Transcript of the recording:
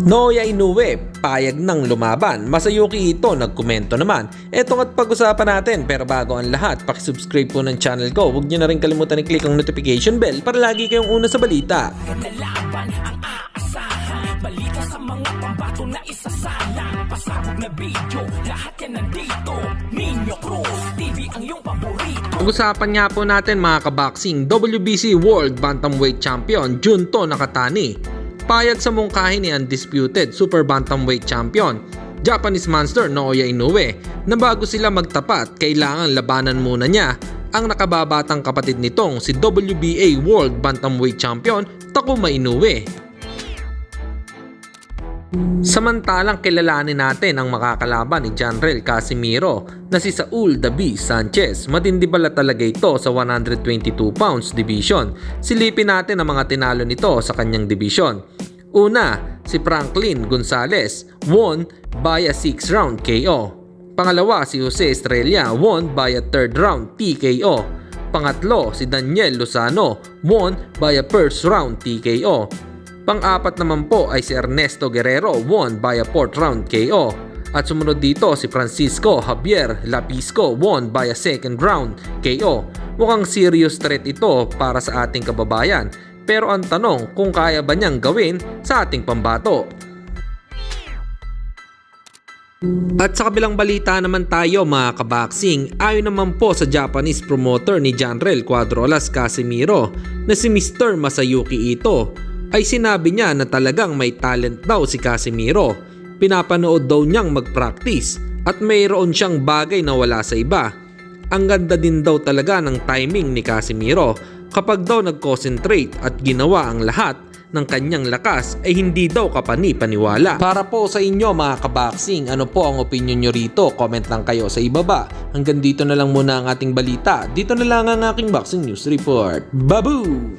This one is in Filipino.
Naoya Inoue, payag ng lumaban. Masayuki Ito, nagkomento naman. Eto at pag-usapan natin, pero bago ang lahat, pakisubscribe po ng channel ko. Huwag nyo na rin kalimutan i-click ang notification bell para lagi kayong una sa balita. Nalaban ang aasahan, balita sa mga pambato na isasalang, pasabog na video, lahat yan nandito. Minyo Cruz TV ang iyong paborito. Pag-usapan nga po natin mga kaboxing, WBC World Bantamweight Champion Junto Nakatani. Payag sa mungkahi ni undisputed Super Bantamweight Champion Japanese Monster Naoya Inoue na bago sila magtapat, kailangan labanan muna niya ang nakababatang kapatid nitong si WBA World Bantamweight Champion Takuma Inoue. Samantalang kilalanin natin ang makakalaban ni Janrell Casimiro na si Saul The Beast Sanchez. Matindi pala talaga ito sa 122 pounds division. Silipin natin ang mga tinalo nito sa kanyang division. Una, si Franklin Gonzalez won by a 6th round KO. Pangalawa, si Jose Estrella won by a 3rd round TKO. Pangatlo, si Daniel Lozano won by a 1st round TKO. Pang-apat naman po ay si Ernesto Guerrero won by a 4th round KO. At sumunod dito si Francisco Javier Lapisco won by a 2nd round KO. Mukhang serious threat ito para sa ating kababayan. Pero ang tanong kung kaya ba niyang gawin sa ating pambato. At sa kabilang balita naman tayo mga kaboxing, ayon naman po sa Japanese promoter ni Janrell Cuadrolas Casimiro na si Mr. Masayuki Ito, ay sinabi niya na talagang may talent daw si Casimiro. Pinapanood daw niyang mag-practice at mayroon siyang bagay na wala sa iba. Ang ganda din daw talaga ng timing ni Casimiro kapag daw nag-concentrate at ginawa ang lahat ng kanyang lakas ay hindi daw kapani-paniwala. Para po sa inyo mga kaboxing, ano po ang opinion nyo rito? Comment lang kayo sa ibaba. Hanggang dito na lang muna ang ating balita. Dito na lang ang aking boxing news report. Babu!